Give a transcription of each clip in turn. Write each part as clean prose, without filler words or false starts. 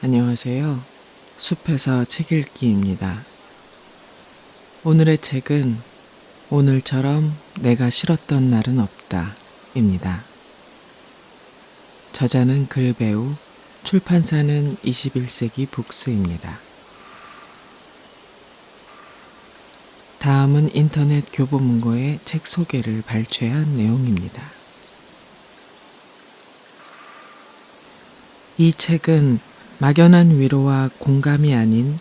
안녕하세요. 숲에서 책 읽기입니다. 오늘의 책은 오늘처럼 내가 싫었던 날은 없다 입니다. 저자는 글배우, 출판사는 21세기 북스입니다. 다음은 인터넷 교보문고의 책 소개를 발췌한 내용입니다. 이 책은 막연한 위로와 공감이 아닌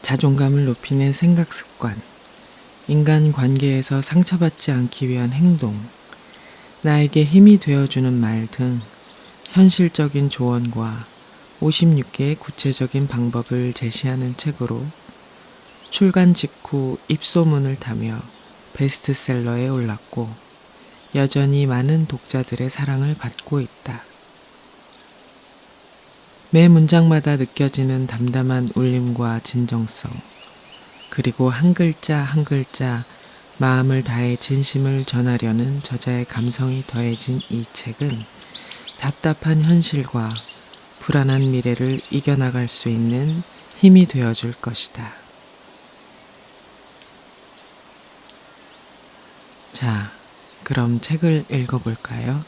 자존감을 높이는 생각 습관, 인간 관계에서 상처받지 않기 위한 행동, 나에게 힘이 되어주는 말 등 현실적인 조언과 56개의 구체적인 방법을 제시하는 책으로 출간 직후 입소문을 타며 베스트셀러에 올랐고 여전히 많은 독자들의 사랑을 받고 있다. 매 문장마다 느껴지는 담담한 울림과 진정성, 그리고 한 글자 한 글자 마음을 다해 진심을 전하려는 저자의 감성이 더해진 이 책은 답답한 현실과 불안한 미래를 이겨나갈 수 있는 힘이 되어줄 것이다. 자, 그럼 책을 읽어볼까요?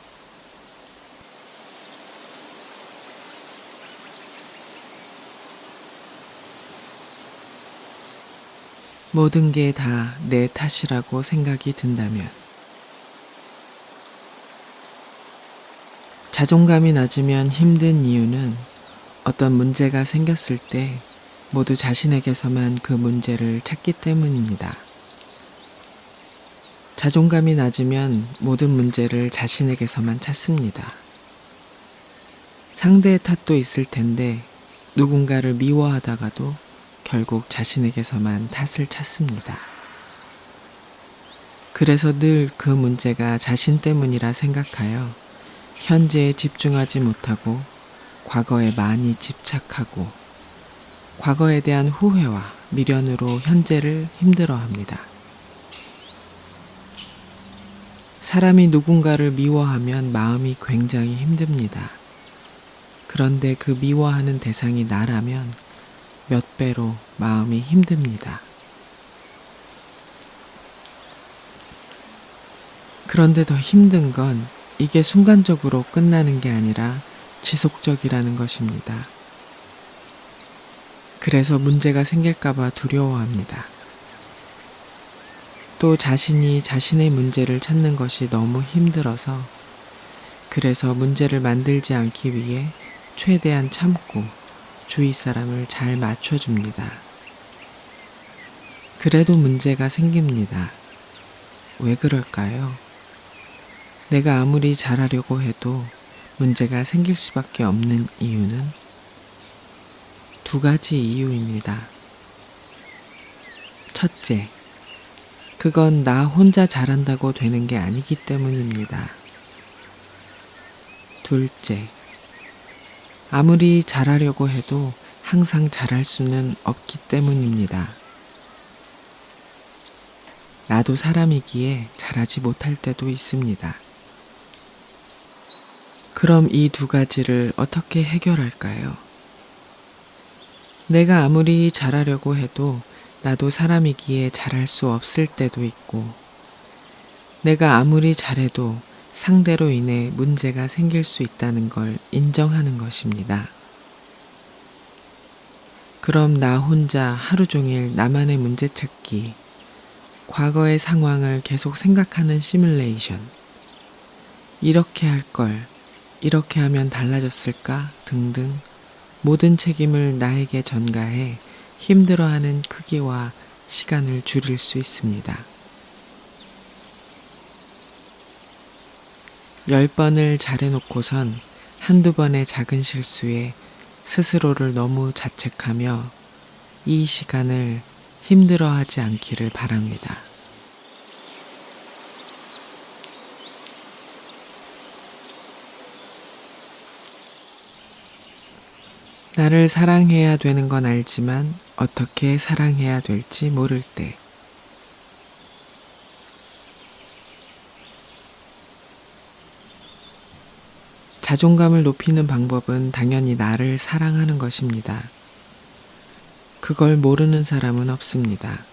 모든 게 다 내 탓이라고 생각이 든다면, 자존감이 낮으면 힘든 이유는 어떤 문제가 생겼을 때 모두 자신에게서만 그 문제를 찾기 때문입니다. 자존감이 낮으면 모든 문제를 자신에게서만 찾습니다. 상대의 탓도 있을 텐데 누군가를 미워하다가도 결국 자신에게서만 탓을 찾습니다. 그래서 늘 그 문제가 자신 때문이라 생각하여 현재에 집중하지 못하고 과거에 많이 집착하고 과거에 대한 후회와 미련으로 현재를 힘들어합니다. 사람이 누군가를 미워하면 마음이 굉장히 힘듭니다. 그런데 그 미워하는 대상이 나라면 몇 배로 마음이 힘듭니다. 그런데 더 힘든 건 이게 순간적으로 끝나는 게 아니라 지속적이라는 것입니다. 그래서 문제가 생길까봐 두려워합니다. 또 자신이 자신의 문제를 찾는 것이 너무 힘들어서 그래서 문제를 만들지 않기 위해 최대한 참고 주위 사람을 잘 맞춰줍니다. 그래도 문제가 생깁니다. 왜 그럴까요? 내가 아무리 잘하려고 해도 문제가 생길 수밖에 없는 이유는 두 가지 이유입니다. 첫째, 그건 나 혼자 잘한다고 되는 게 아니기 때문입니다. 둘째, 아무리 잘하려고 해도 항상 잘할 수는 없기 때문입니다. 나도 사람이기에 잘하지 못할 때도 있습니다. 그럼 이 두 가지를 어떻게 해결할까요? 내가 아무리 잘하려고 해도 나도 사람이기에 잘할 수 없을 때도 있고, 내가 아무리 잘해도 상대로 인해 문제가 생길 수 있다는 걸 인정하는 것입니다. 그럼 나 혼자 하루 종일 나만의 문제 찾기, 과거의 상황을 계속 생각하는 시뮬레이션, 이렇게 할 걸, 이렇게 하면 달라졌을까 등등 모든 책임을 나에게 전가해 힘들어하는 크기와 시간을 줄일 수 있습니다. 10번을 잘해놓고선 한두 번의 작은 실수에 스스로를 너무 자책하며 이 시간을 힘들어하지 않기를 바랍니다. 나를 사랑해야 되는 건 알지만 어떻게 사랑해야 될지 모를 때, 자존감을 높이는 방법은 당연히 나를 사랑하는 것입니다. 그걸 모르는 사람은 없습니다.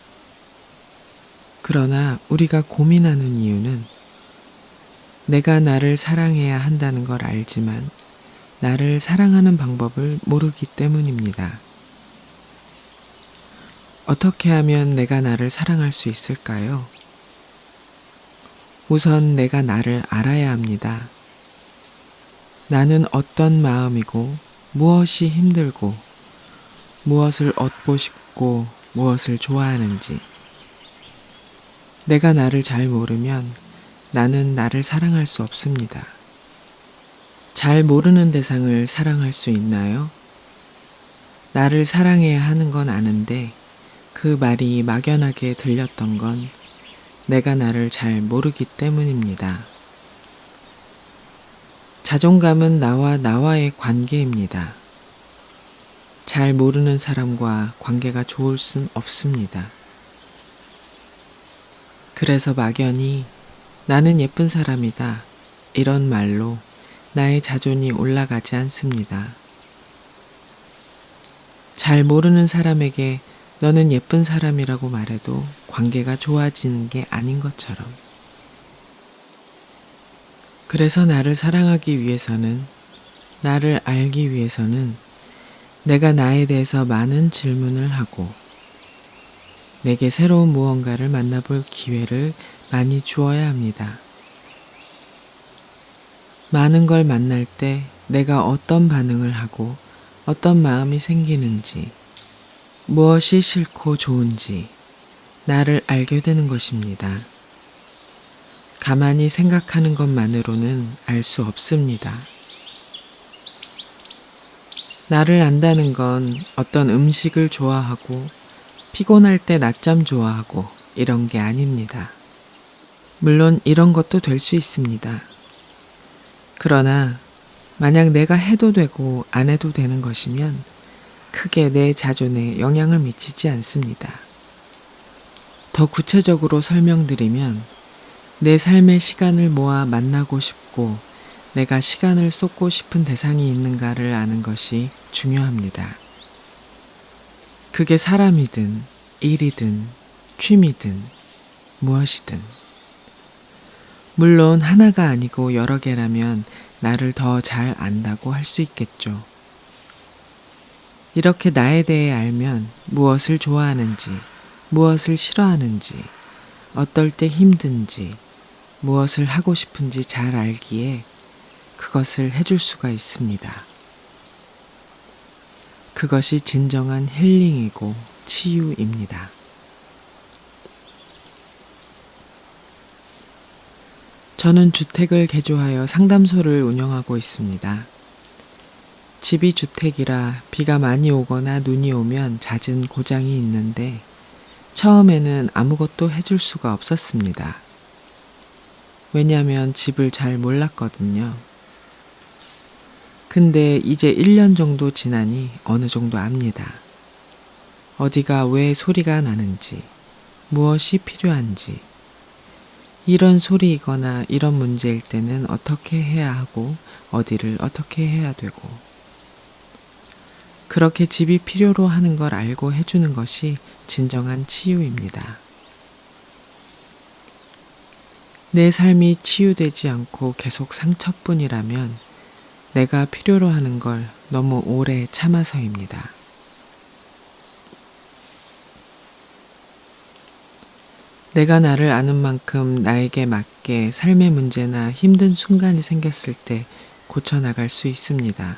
그러나 우리가 고민하는 이유는 내가 나를 사랑해야 한다는 걸 알지만 나를 사랑하는 방법을 모르기 때문입니다. 어떻게 하면 내가 나를 사랑할 수 있을까요? 우선 내가 나를 알아야 합니다. 나는 어떤 마음이고 무엇이 힘들고 무엇을 얻고 싶고 무엇을 좋아하는지. 내가 나를 잘 모르면 나는 나를 사랑할 수 없습니다. 잘 모르는 대상을 사랑할 수 있나요? 나를 사랑해야 하는 건 아는데 그 말이 막연하게 들렸던 건 내가 나를 잘 모르기 때문입니다. 자존감은 나와 나와의 관계입니다. 잘 모르는 사람과 관계가 좋을 순 없습니다. 그래서 막연히 나는 예쁜 사람이다 이런 말로 나의 자존이 올라가지 않습니다. 잘 모르는 사람에게 너는 예쁜 사람이라고 말해도 관계가 좋아지는 게 아닌 것처럼. 그래서 나를 사랑하기 위해서는, 나를 알기 위해서는 내가 나에 대해서 많은 질문을 하고 내게 새로운 무언가를 만나볼 기회를 많이 주어야 합니다. 많은 걸 만날 때 내가 어떤 반응을 하고 어떤 마음이 생기는지, 무엇이 싫고 좋은지 나를 알게 되는 것입니다. 가만히 생각하는 것만으로는 알 수 없습니다. 나를 안다는 건 어떤 음식을 좋아하고 피곤할 때 낮잠 좋아하고 이런 게 아닙니다. 물론 이런 것도 될 수 있습니다. 그러나 만약 내가 해도 되고 안 해도 되는 것이면 크게 내 자존에 영향을 미치지 않습니다. 더 구체적으로 설명드리면 내 삶의 시간을 모아 만나고 싶고 내가 시간을 쏟고 싶은 대상이 있는가를 아는 것이 중요합니다. 그게 사람이든 일이든 취미든 무엇이든. 물론 하나가 아니고 여러 개라면 나를 더 잘 안다고 할 수 있겠죠. 이렇게 나에 대해 알면 무엇을 좋아하는지, 무엇을 싫어하는지, 어떨 때 힘든지, 무엇을 하고 싶은지 잘 알기에 그것을 해줄 수가 있습니다. 그것이 진정한 힐링이고 치유입니다. 저는 주택을 개조하여 상담소를 운영하고 있습니다. 집이 주택이라 비가 많이 오거나 눈이 오면 잦은 고장이 있는데 처음에는 아무것도 해줄 수가 없었습니다. 왜냐하면 집을 잘 몰랐거든요. 근데 이제 1년 정도 지나니 어느 정도 압니다. 어디가 왜 소리가 나는지, 무엇이 필요한지, 이런 소리이거나 이런 문제일 때는 어떻게 해야 하고 어디를 어떻게 해야 되고 그렇게 집이 필요로 하는 걸 알고 해주는 것이 진정한 치유입니다. 내 삶이 치유되지 않고 계속 상처뿐이라면 내가 필요로 하는 걸 너무 오래 참아서입니다. 내가 나를 아는 만큼 나에게 맞게 삶의 문제나 힘든 순간이 생겼을 때 고쳐나갈 수 있습니다.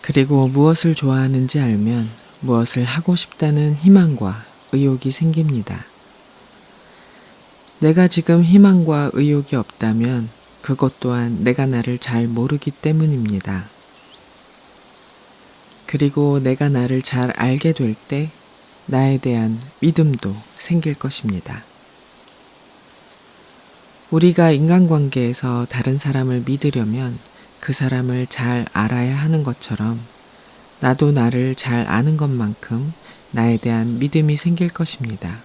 그리고 무엇을 좋아하는지 알면 무엇을 하고 싶다는 희망과 의욕이 생깁니다. 내가 지금 희망과 의욕이 없다면 그것 또한 내가 나를 잘 모르기 때문입니다. 그리고 내가 나를 잘 알게 될 때 나에 대한 믿음도 생길 것입니다. 우리가 인간관계에서 다른 사람을 믿으려면 그 사람을 잘 알아야 하는 것처럼 나도 나를 잘 아는 것만큼 나에 대한 믿음이 생길 것입니다.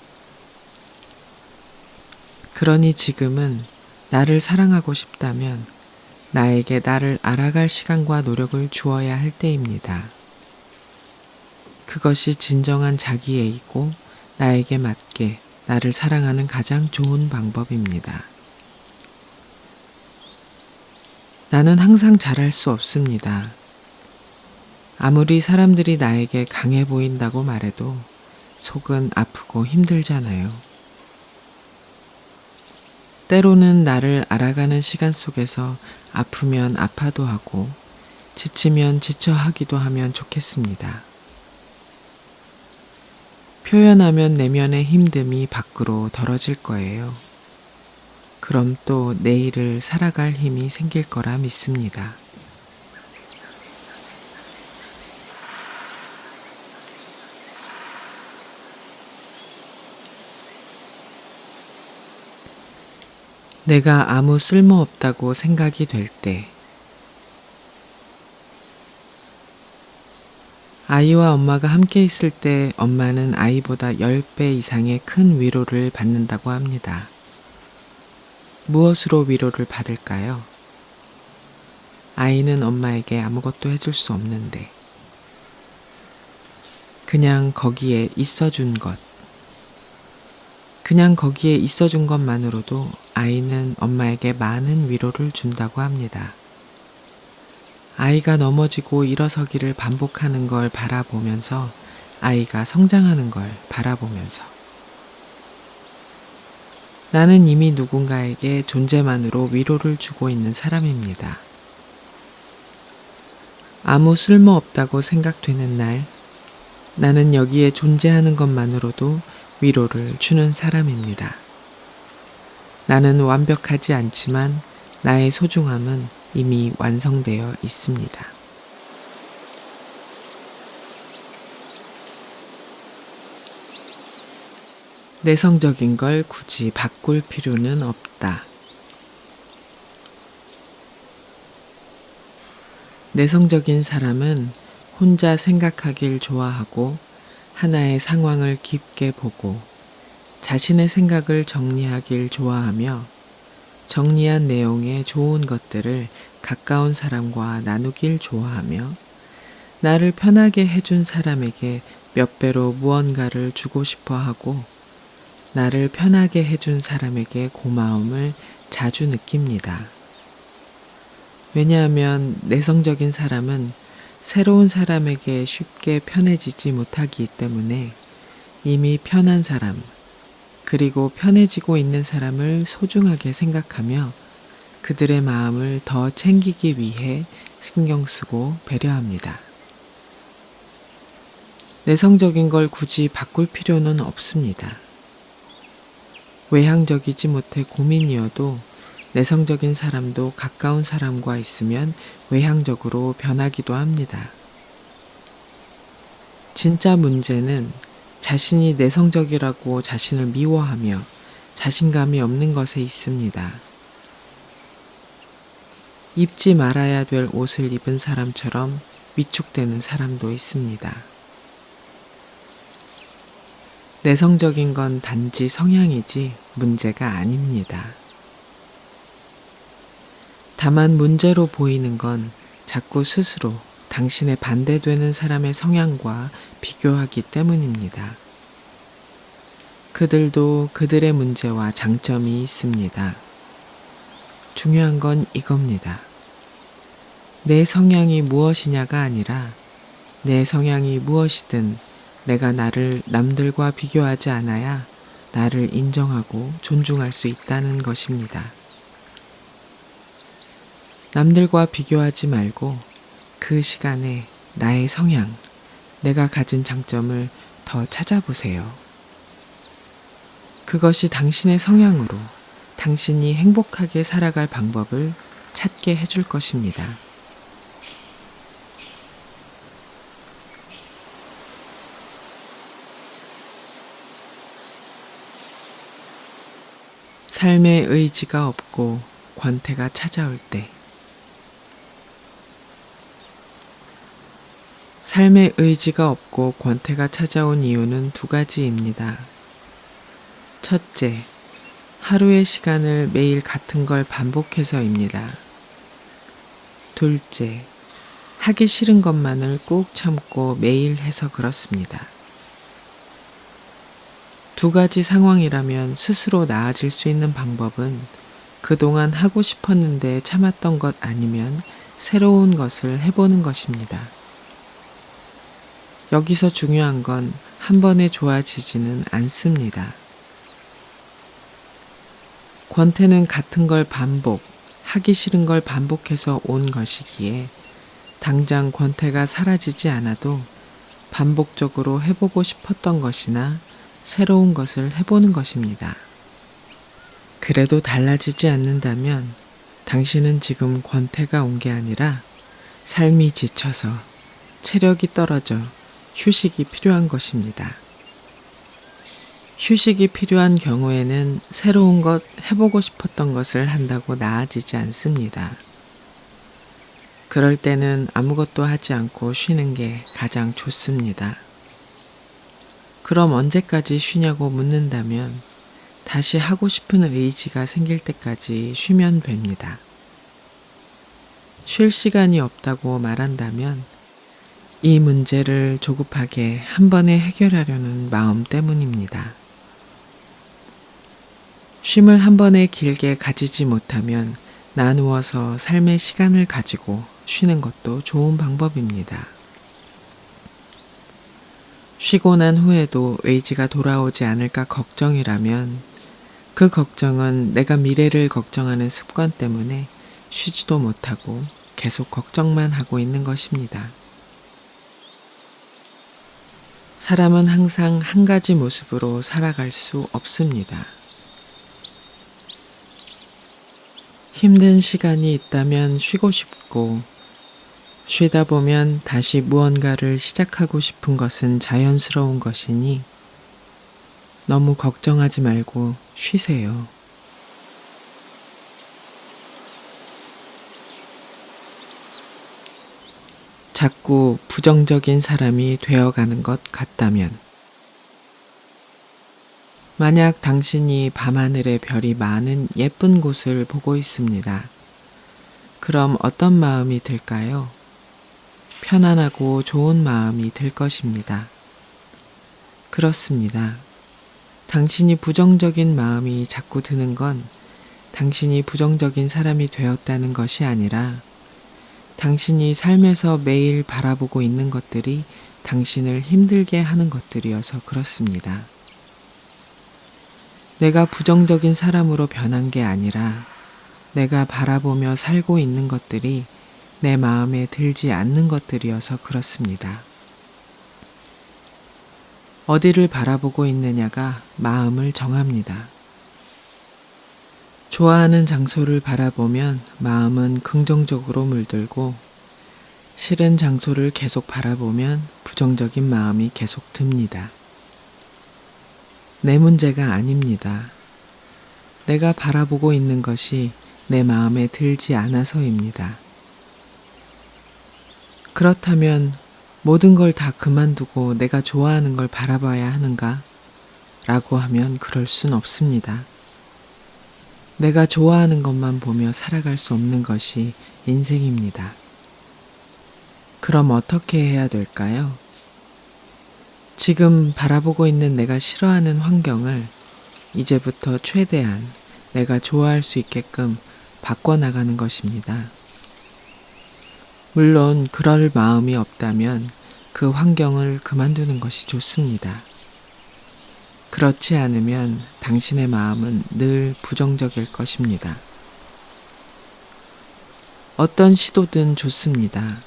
그러니 지금은 나를 사랑하고 싶다면 나에게 나를 알아갈 시간과 노력을 주어야 할 때입니다. 그것이 진정한 자기애이고 나에게 맞게 나를 사랑하는 가장 좋은 방법입니다. 나는 항상 잘할 수 없습니다. 아무리 사람들이 나에게 강해 보인다고 말해도 속은 아프고 힘들잖아요. 때로는 나를 알아가는 시간 속에서 아프면 아파도 하고 지치면 지쳐하기도 하면 좋겠습니다. 표현하면 내면의 힘듦이 밖으로 덜어질 거예요. 그럼 또 내일을 살아갈 힘이 생길 거라 믿습니다. 내가 아무 쓸모없다고 생각이 될 때, 아이와 엄마가 함께 있을 때 엄마는 아이보다 10배 이상의 큰 위로를 받는다고 합니다. 무엇으로 위로를 받을까요? 아이는 엄마에게 아무것도 해줄 수 없는데, 그냥 거기에 있어준 것, 그냥 거기에 있어준 것만으로도 아이는 엄마에게 많은 위로를 준다고 합니다. 아이가 넘어지고 일어서기를 반복하는 걸 바라보면서 아이가 성장하는 걸 바라보면서 나는 이미 누군가에게 존재만으로 위로를 주고 있는 사람입니다. 아무 쓸모없다고 생각되는 날, 나는 여기에 존재하는 것만으로도 위로를 주는 사람입니다. 나는 완벽하지 않지만 나의 소중함은 이미 완성되어 있습니다. 내성적인 걸 굳이 바꿀 필요는 없다. 내성적인 사람은 혼자 생각하길 좋아하고 하나의 상황을 깊게 보고 자신의 생각을 정리하길 좋아하며 정리한 내용의 좋은 것들을 가까운 사람과 나누길 좋아하며 나를 편하게 해준 사람에게 몇 배로 무언가를 주고 싶어 하고 나를 편하게 해준 사람에게 고마움을 자주 느낍니다. 왜냐하면 내성적인 사람은 새로운 사람에게 쉽게 편해지지 못하기 때문에 이미 편한 사람, 그리고 편해지고 있는 사람을 소중하게 생각하며 그들의 마음을 더 챙기기 위해 신경 쓰고 배려합니다. 내성적인 걸 굳이 바꿀 필요는 없습니다. 외향적이지 못해 고민이어도 내성적인 사람도 가까운 사람과 있으면 외향적으로 변하기도 합니다. 진짜 문제는 자신이 내성적이라고 자신을 미워하며 자신감이 없는 것에 있습니다. 입지 말아야 될 옷을 입은 사람처럼 위축되는 사람도 있습니다. 내성적인 건 단지 성향이지 문제가 아닙니다. 다만 문제로 보이는 건 자꾸 스스로 당신의 반대되는 사람의 성향과 비교하기 때문입니다. 그들도 그들의 문제와 장점이 있습니다. 중요한 건 이겁니다. 내 성향이 무엇이냐가 아니라 내 성향이 무엇이든 내가 나를 남들과 비교하지 않아야 나를 인정하고 존중할 수 있다는 것입니다. 남들과 비교하지 말고 그 시간에 나의 성향, 내가 가진 장점을 더 찾아보세요. 그것이 당신의 성향으로 당신이 행복하게 살아갈 방법을 찾게 해줄 것입니다. 삶의 의지가 없고 권태가 찾아올 때, 삶의 의지가 없고 권태가 찾아온 이유는 두 가지입니다. 첫째, 하루의 시간을 매일 같은 걸 반복해서입니다. 둘째, 하기 싫은 것만을 꾹 참고 매일 해서 그렇습니다. 두 가지 상황이라면 스스로 나아질 수 있는 방법은 그동안 하고 싶었는데 참았던 것 아니면 새로운 것을 해보는 것입니다. 여기서 중요한 건 한 번에 좋아지지는 않습니다. 권태는 같은 걸 하기 싫은 걸 반복해서 온 것이기에 당장 권태가 사라지지 않아도 반복적으로 해보고 싶었던 것이나 새로운 것을 해보는 것입니다. 그래도 달라지지 않는다면 당신은 지금 권태가 온 게 아니라 삶이 지쳐서 체력이 떨어져 휴식이 필요한 것입니다. 휴식이 필요한 경우에는 새로운 것, 해보고 싶었던 것을 한다고 나아지지 않습니다. 그럴 때는 아무것도 하지 않고 쉬는 게 가장 좋습니다. 그럼 언제까지 쉬냐고 묻는다면 다시 하고 싶은 의지가 생길 때까지 쉬면 됩니다. 쉴 시간이 없다고 말한다면 이 문제를 조급하게 한 번에 해결하려는 마음 때문입니다. 쉼을 한 번에 길게 가지지 못하면 나누어서 삶의 시간을 가지고 쉬는 것도 좋은 방법입니다. 쉬고 난 후에도 의지가 돌아오지 않을까 걱정이라면 그 걱정은 내가 미래를 걱정하는 습관 때문에 쉬지도 못하고 계속 걱정만 하고 있는 것입니다. 사람은 항상 한 가지 모습으로 살아갈 수 없습니다. 힘든 시간이 있다면 쉬고 싶고, 쉬다 보면 다시 무언가를 시작하고 싶은 것은 자연스러운 것이니 너무 걱정하지 말고 쉬세요. 자꾸 부정적인 사람이 되어가는 것 같다면, 만약 당신이 밤하늘의 별이 많은 예쁜 곳을 보고 있습니다. 그럼 어떤 마음이 들까요? 편안하고 좋은 마음이 들 것입니다. 그렇습니다. 당신이 부정적인 마음이 자꾸 드는 건 당신이 부정적인 사람이 되었다는 것이 아니라 당신이 삶에서 매일 바라보고 있는 것들이 당신을 힘들게 하는 것들이어서 그렇습니다. 내가 부정적인 사람으로 변한 게 아니라 내가 바라보며 살고 있는 것들이 내 마음에 들지 않는 것들이어서 그렇습니다. 어디를 바라보고 있느냐가 마음을 정합니다. 좋아하는 장소를 바라보면 마음은 긍정적으로 물들고 싫은 장소를 계속 바라보면 부정적인 마음이 계속 듭니다. 내 문제가 아닙니다. 내가 바라보고 있는 것이 내 마음에 들지 않아서입니다. 그렇다면 모든 걸 다 그만두고 내가 좋아하는 걸 바라봐야 하는가? 라고 하면 그럴 순 없습니다. 내가 좋아하는 것만 보며 살아갈 수 없는 것이 인생입니다. 그럼 어떻게 해야 될까요? 지금 바라보고 있는 내가 싫어하는 환경을 이제부터 최대한 내가 좋아할 수 있게끔 바꿔나가는 것입니다. 물론 그럴 마음이 없다면 그 환경을 그만두는 것이 좋습니다. 그렇지 않으면 당신의 마음은 늘 부정적일 것입니다. 어떤 시도든 좋습니다.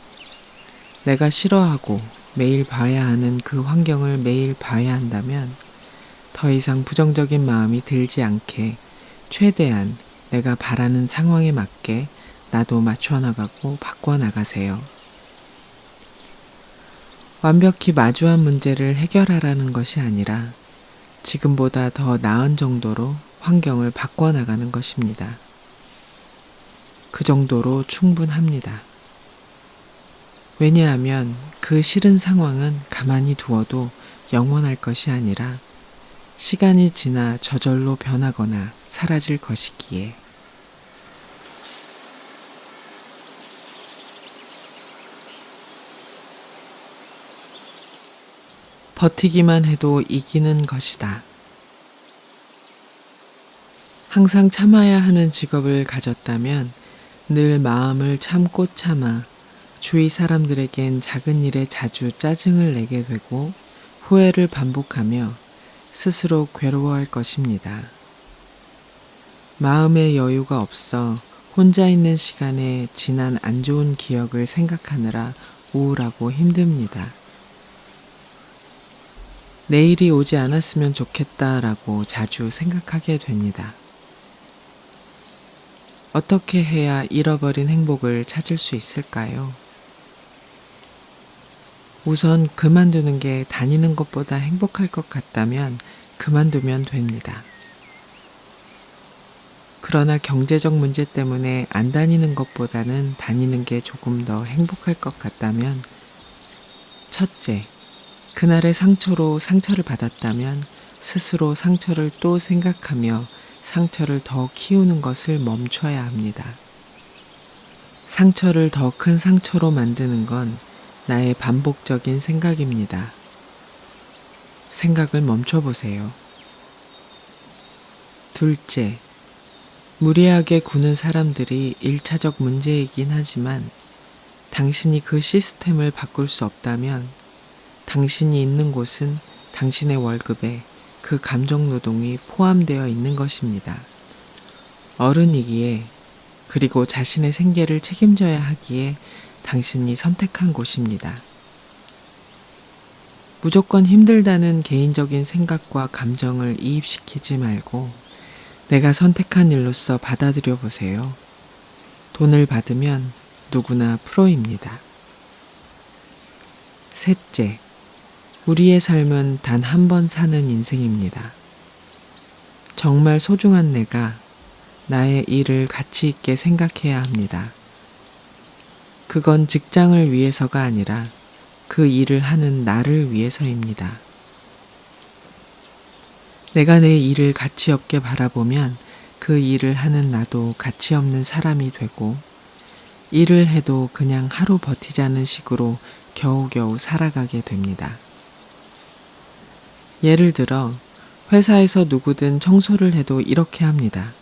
내가 싫어하고 매일 봐야 하는 그 환경을 매일 봐야 한다면 더 이상 부정적인 마음이 들지 않게 최대한 내가 바라는 상황에 맞게 나도 맞춰나가고 바꿔나가세요. 완벽히 마주한 문제를 해결하라는 것이 아니라 지금보다 더 나은 정도로 환경을 바꿔나가는 것입니다. 그 정도로 충분합니다. 왜냐하면 그 싫은 상황은 가만히 두어도 영원할 것이 아니라 시간이 지나 저절로 변하거나 사라질 것이기에. 버티기만 해도 이기는 것이다. 항상 참아야 하는 직업을 가졌다면 늘 마음을 참고 참아 주위 사람들에겐 작은 일에 자주 짜증을 내게 되고 후회를 반복하며 스스로 괴로워할 것입니다. 마음의 여유가 없어 혼자 있는 시간에 지난 안 좋은 기억을 생각하느라 우울하고 힘듭니다. 내일이 오지 않았으면 좋겠다라고 자주 생각하게 됩니다. 어떻게 해야 잃어버린 행복을 찾을 수 있을까요? 우선 그만두는 게 다니는 것보다 행복할 것 같다면 그만두면 됩니다. 그러나 경제적 문제 때문에 안 다니는 것보다는 다니는 게 조금 더 행복할 것 같다면 첫째, 그날의 상처로 상처를 받았다면 스스로 상처를 또 생각하며 상처를 더 키우는 것을 멈춰야 합니다. 상처를 더 큰 상처로 만드는 건 나의 반복적인 생각입니다. 생각을 멈춰보세요. 둘째, 무리하게 구는 사람들이 1차적 문제이긴 하지만 당신이 그 시스템을 바꿀 수 없다면 당신이 있는 곳은 당신의 월급에 그 감정 노동이 포함되어 있는 것입니다. 어른이기에 그리고 자신의 생계를 책임져야 하기에 당신이 선택한 곳입니다. 무조건 힘들다는 개인적인 생각과 감정을 이입시키지 말고 내가 선택한 일로서 받아들여 보세요. 돈을 받으면 누구나 프로입니다. 셋째, 우리의 삶은 단 한 번 사는 인생입니다. 정말 소중한 내가 나의 일을 가치 있게 생각해야 합니다. 그건 직장을 위해서가 아니라 그 일을 하는 나를 위해서입니다. 내가 내 일을 가치 없게 바라보면 그 일을 하는 나도 가치 없는 사람이 되고 일을 해도 그냥 하루 버티자는 식으로 겨우겨우 살아가게 됩니다. 예를 들어 회사에서 누구든 청소를 해도 이렇게 합니다.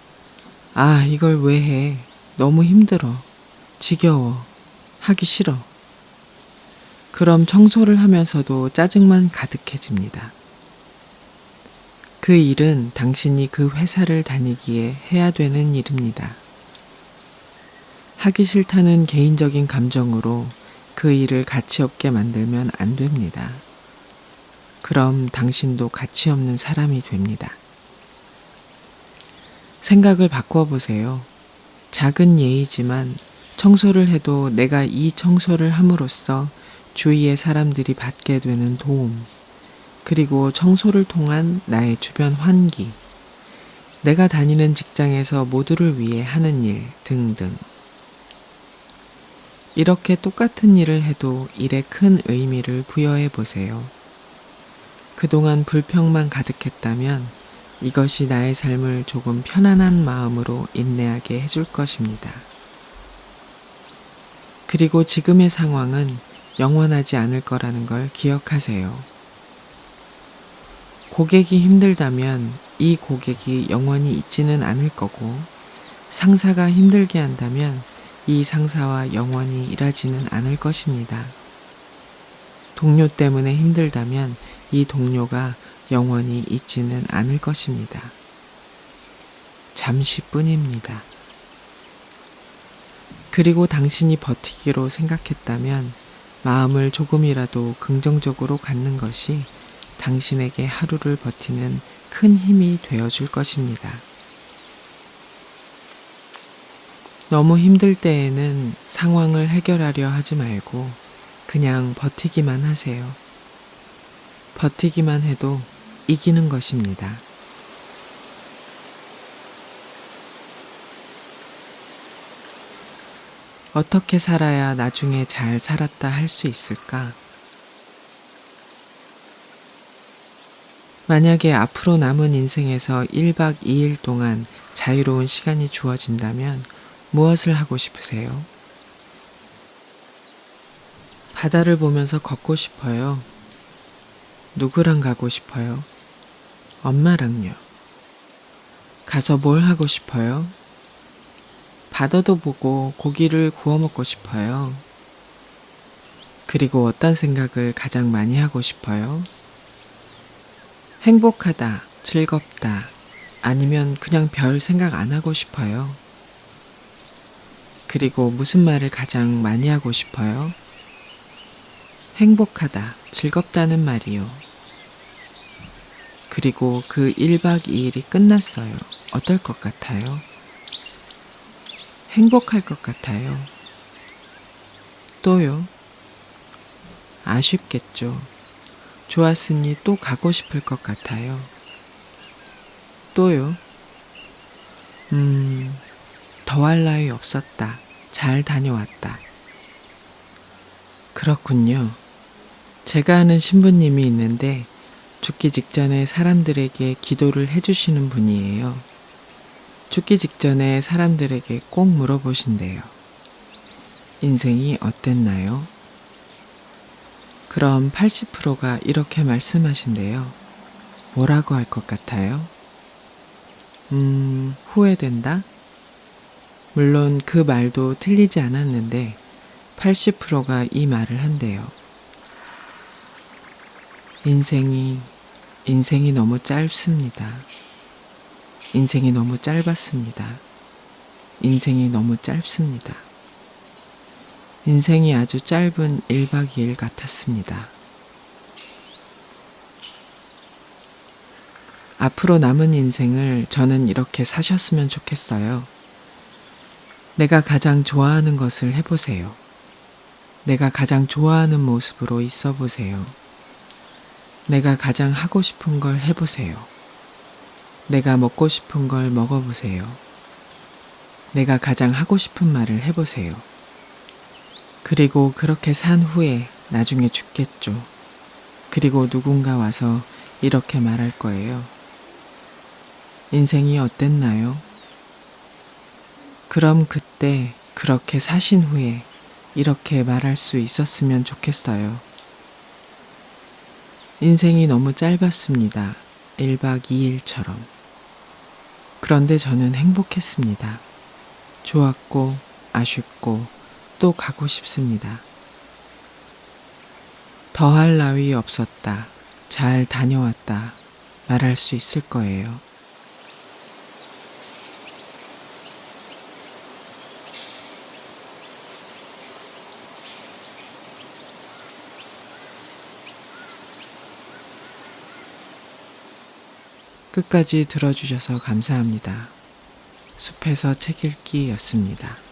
아, 이걸 왜 해? 너무 힘들어. 지겨워. 하기 싫어. 그럼 청소를 하면서도 짜증만 가득해집니다. 그 일은 당신이 그 회사를 다니기에 해야 되는 일입니다. 하기 싫다는 개인적인 감정으로 그 일을 가치 없게 만들면 안 됩니다. 그럼 당신도 가치 없는 사람이 됩니다. 생각을 바꿔보세요. 작은 예이지만 청소를 해도 내가 이 청소를 함으로써 주위의 사람들이 받게 되는 도움, 그리고 청소를 통한 나의 주변 환기, 내가 다니는 직장에서 모두를 위해 하는 일 등등. 이렇게 똑같은 일을 해도 일에 큰 의미를 부여해 보세요. 그동안 불평만 가득했다면 이것이 나의 삶을 조금 편안한 마음으로 인내하게 해줄 것입니다. 그리고 지금의 상황은 영원하지 않을 거라는 걸 기억하세요. 고객이 힘들다면 이 고객이 영원히 있지는 않을 거고, 상사가 힘들게 한다면 이 상사와 영원히 일하지는 않을 것입니다. 동료 때문에 힘들다면 이 동료가 영원히 있지는 않을 것입니다. 잠시뿐입니다. 그리고 당신이 버티기로 생각했다면 마음을 조금이라도 긍정적으로 갖는 것이 당신에게 하루를 버티는 큰 힘이 되어줄 것입니다. 너무 힘들 때에는 상황을 해결하려 하지 말고 그냥 버티기만 하세요. 버티기만 해도 이기는 것입니다. 어떻게 살아야 나중에 잘 살았다 할 수 있을까? 만약에 앞으로 남은 인생에서 1박 2일 동안 자유로운 시간이 주어진다면 무엇을 하고 싶으세요? 바다를 보면서 걷고 싶어요. 누구랑 가고 싶어요? 엄마랑요. 가서 뭘 하고 싶어요? 바다도 보고 고기를 구워 먹고 싶어요. 그리고 어떤 생각을 가장 많이 하고 싶어요? 행복하다, 즐겁다, 아니면 그냥 별 생각 안 하고 싶어요. 그리고 무슨 말을 가장 많이 하고 싶어요? 행복하다, 즐겁다는 말이요. 그리고 그 1박 2일이 끝났어요. 어떨 것 같아요? 행복할 것 같아요. 또요? 아쉽겠죠. 좋았으니 또 가고 싶을 것 같아요. 또요? 더할 나위 없었다. 잘 다녀왔다. 그렇군요. 제가 아는 신부님이 있는데 죽기 직전에 사람들에게 기도를 해주시는 분이에요. 죽기 직전에 사람들에게 꼭 물어보신대요. 인생이 어땠나요? 그럼 80%가 이렇게 말씀하신대요. 뭐라고 할 것 같아요? 후회된다? 물론 그 말도 틀리지 않았는데 80%가 이 말을 한대요. 인생이 너무 짧습니다. 인생이 너무 짧았습니다. 인생이 너무 짧습니다. 인생이 아주 짧은 1박 2일 같았습니다. 앞으로 남은 인생을 저는 이렇게 사셨으면 좋겠어요. 내가 가장 좋아하는 것을 해보세요. 내가 가장 좋아하는 모습으로 있어 보세요. 내가 가장 하고 싶은 걸 해보세요. 내가 먹고 싶은 걸 먹어보세요. 내가 가장 하고 싶은 말을 해보세요. 그리고 그렇게 산 후에 나중에 죽겠죠. 그리고 누군가 와서 이렇게 말할 거예요. 인생이 어땠나요? 그럼 그때 그렇게 사신 후에 이렇게 말할 수 있었으면 좋겠어요. 인생이 너무 짧았습니다. 1박 2일처럼. 그런데 저는 행복했습니다. 좋았고, 아쉽고, 또 가고 싶습니다. 더할 나위 없었다. 잘 다녀왔다. 말할 수 있을 거예요. 끝까지 들어주셔서 감사합니다. 숲에서 책 읽기였습니다.